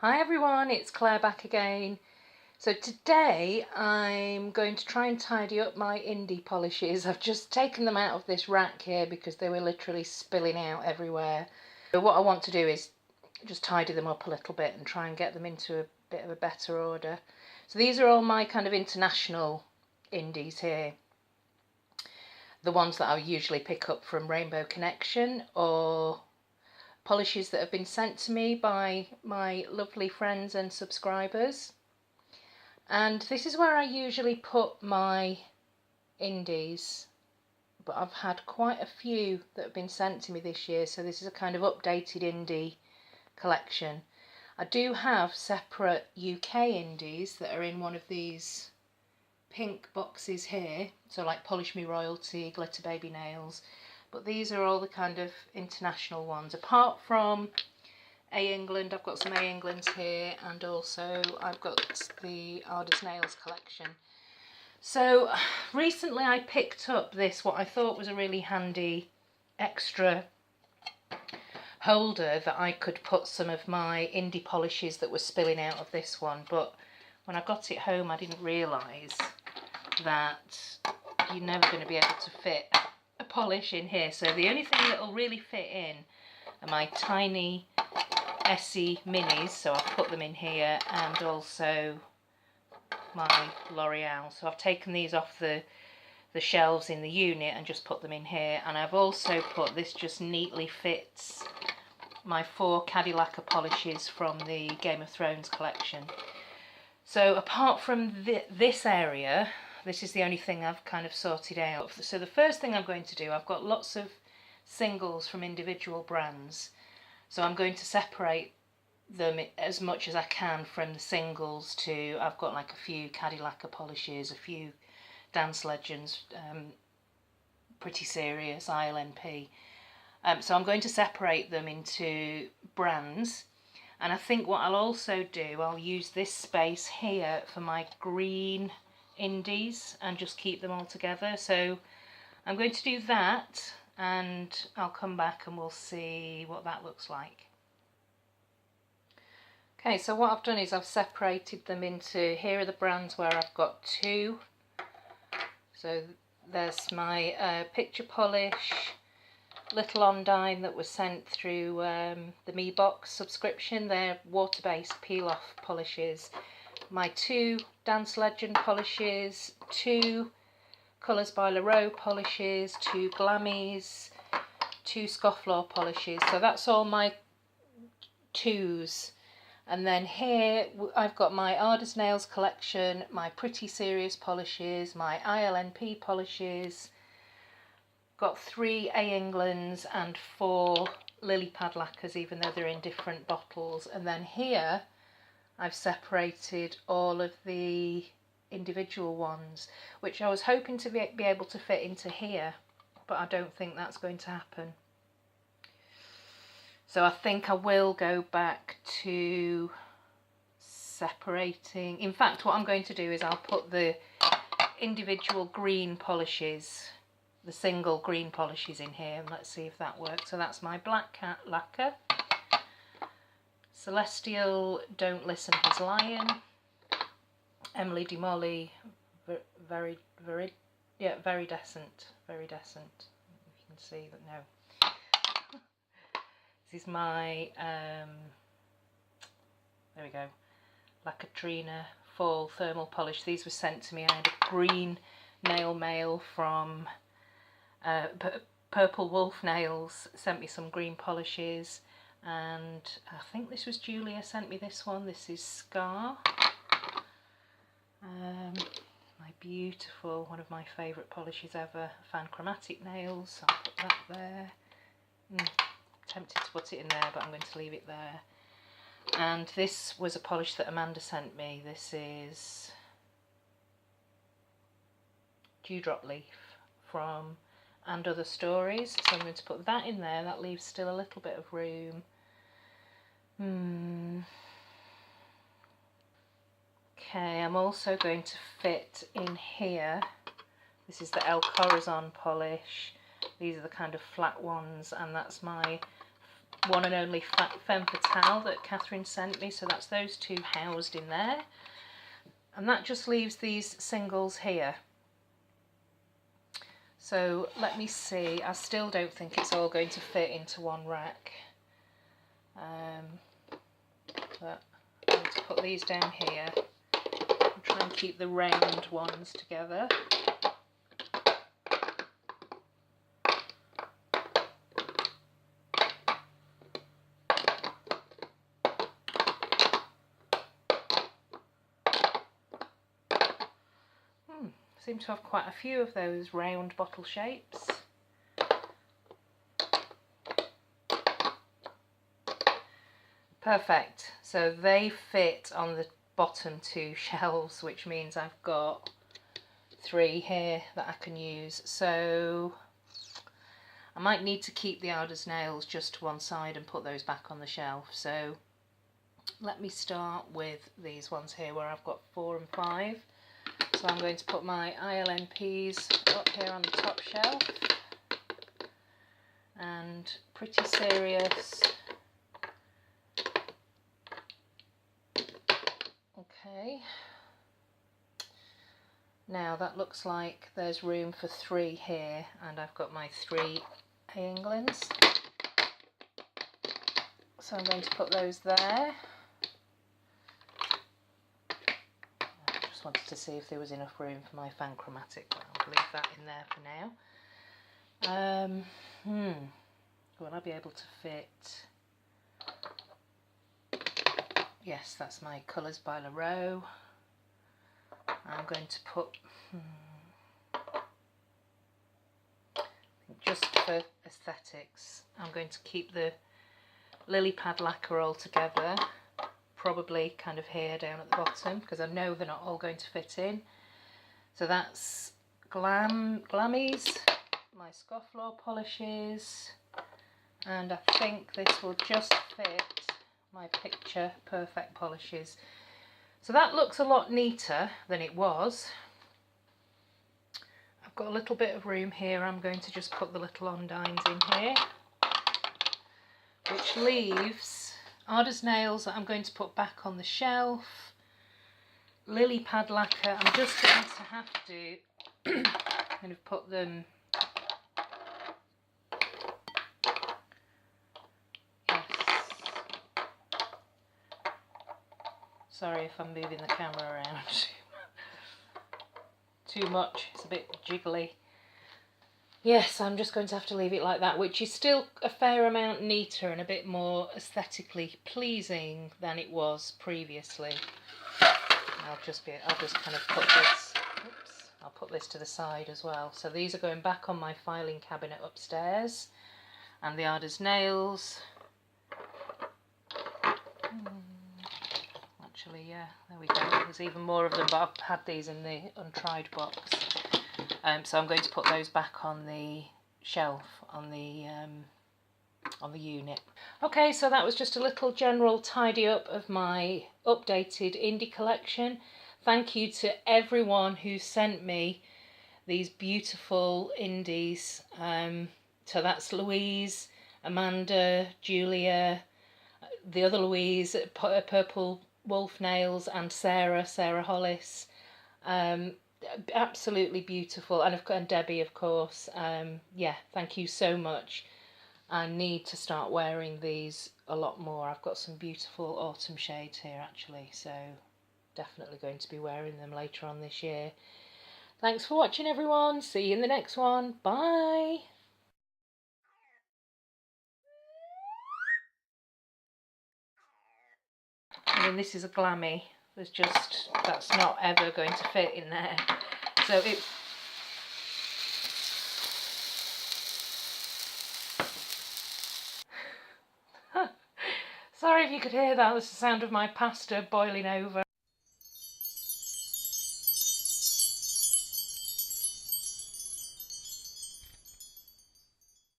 Hi everyone, it's Claire back again. So today I'm going to try and tidy up my indie polishes. I've just taken them out of this rack here because they were literally spilling out everywhere. So what I want to do is just tidy them up a little bit and try and get them into a bit of a better order. So these are all my kind of international indies here. The ones that I usually pick up from Rainbow Connection or polishes that have been sent to me by my lovely friends and subscribers. And this is where I usually put my indies, but I've had quite a few that have been sent to me this year, so this is a kind of updated indie collection. I do have separate UK indies that are in one of these pink boxes here, so like Polish Me Royalty, Glitter Baby Nails, but these are all the kind of international ones. Apart from A England, I've got some A Englands here, and also I've got the Arda's Nails collection. So recently I picked up this, what I thought was a really handy extra holder that I could put some of my indie polishes that were spilling out of this one, but when I got it home I didn't realise that you're never going to be able to fit a polish in here. So the only thing that will really fit in are my tiny Essie minis, so I've put them in here, and also my L'Oreal. So I've taken these off the shelves in the unit and just put them in here, and I've also put, this just neatly fits my 4 Cadillac polishes from the Game of Thrones collection. So apart from this area, this is the only thing I've kind of sorted out. So the first thing I'm going to do, I've got lots of singles from individual brands, so I'm going to separate them as much as I can from the singles to, I've got like a few Cadillac polishes, a few Dance Legends, Pretty Serious, ILNP. So I'm going to separate them into brands. And I think what I'll also do, I'll use this space here for my green indies and just keep them all together. So I'm going to do that, and I'll come back and we'll see what that looks like. Okay, so what I've done is I've separated them into, here are the brands where I've got 2. So there's my picture polish, Little Ondine, that was sent through the Me Box subscription. They're water-based peel-off polishes. My 2 Dance Legend polishes, 2 Colours by Leroux polishes, 2 Glammies, 2 Scofflaw polishes. So that's all my 2s. And then here I've got my Arda's Nails collection, my Pretty Serious polishes, my ILNP polishes, got 3 A Englands and 4 Lily Pad lacquers, even though they're in different bottles. And then here I've separated all of the individual ones, which I was hoping to be able to fit into here, but I don't think that's going to happen. So I think I will go back to separating. In fact, what I'm going to do is I'll put the individual green polishes, the single green polishes, in here, and let's see if that works. So that's my Black Cat lacquer, Celestial Don't Listen He's Lying, Emily de Molly very Decent. You can see that. No, this is my there we go, La Katrina Fall Thermal Polish. These were sent to me. I had a green nail mail from Purple Wolf Nails, sent me some green polishes, and I think this was Julia sent me this one. This is Scar, my beautiful, one of my favourite polishes ever, Fan Chromatic Nails. I'll put that there. Tempted to put it in there, but I'm going to leave it there. And this was a polish that Amanda sent me. This is Dewdrop Leaf from And Other Stories. So I'm going to put that in there. That leaves still a little bit of room. Okay, I'm also going to fit in here. This is the El Corazon polish. These are the kind of flat ones, and that's my one and only femme fatale that Catherine sent me, so that's those two housed in there. And that just leaves these singles here. So let me see, I still don't think it's all going to fit into one rack. But I'm going to put these down here and try and keep the round ones together. Seem to have quite a few of those round bottle shapes. Perfect. So they fit on the bottom two shelves, which means I've got 3 here that I can use. So I might need to keep the Arda's nails just to one side and put those back on the shelf. So let me start with these ones here where I've got 4 and 5. So I'm going to put my ILNPs up here on the top shelf, and Pretty Serious. Okay, now that looks like there's room for 3 here, and I've got my 3 A. Englands, so I'm going to put those there. Wanted to see if there was enough room for my fan chromatic, but I'll leave that in there for now. Will I be able to fit? Yes, that's my Colours by Leroux. I'm going to put, just for aesthetics, I'm going to keep the lily pad lacquer all together. Probably kind of here down at the bottom, because I know they're not all going to fit in. So that's Glammies, my scofflaw polishes, and I think this will just fit my Picture Perfect polishes. So that looks a lot neater than it was. I've got a little bit of room here. I'm going to just put the little Ondines in here, which leaves Arda's nails that I'm going to put back on the shelf. Lily pad lacquer, I'm just going to have to kind of put them, yes, sorry if I'm moving the camera around too much, it's a bit jiggly. Yes, I'm just going to have to leave it like that, which is still a fair amount neater and a bit more aesthetically pleasing than it was previously. I'll just kind of put this, I'll put this to the side as well. So these are going back on my filing cabinet upstairs, and the Arda's nails. Actually, yeah, there we go. There's even more of them, but I've had these in the untried box. So I'm going to put those back on the shelf on the unit. Okay, so that was just a little general tidy up of my updated indie collection. Thank you to everyone who sent me these beautiful indies. So that's Louise, Amanda, Julia, the other Louise, Purple Wolf Nails, and Sarah Hollis. Absolutely beautiful, and Debbie, of course. Yeah, thank you so much. I need to start wearing these a lot more. I've got some beautiful autumn shades here actually, so definitely going to be wearing them later on this year. Thanks for watching, everyone. See you in the next one. Bye. I mean, this is a Glammy. That's not ever going to fit in there. So it... Sorry if you could hear that. That's the sound of my pasta boiling over.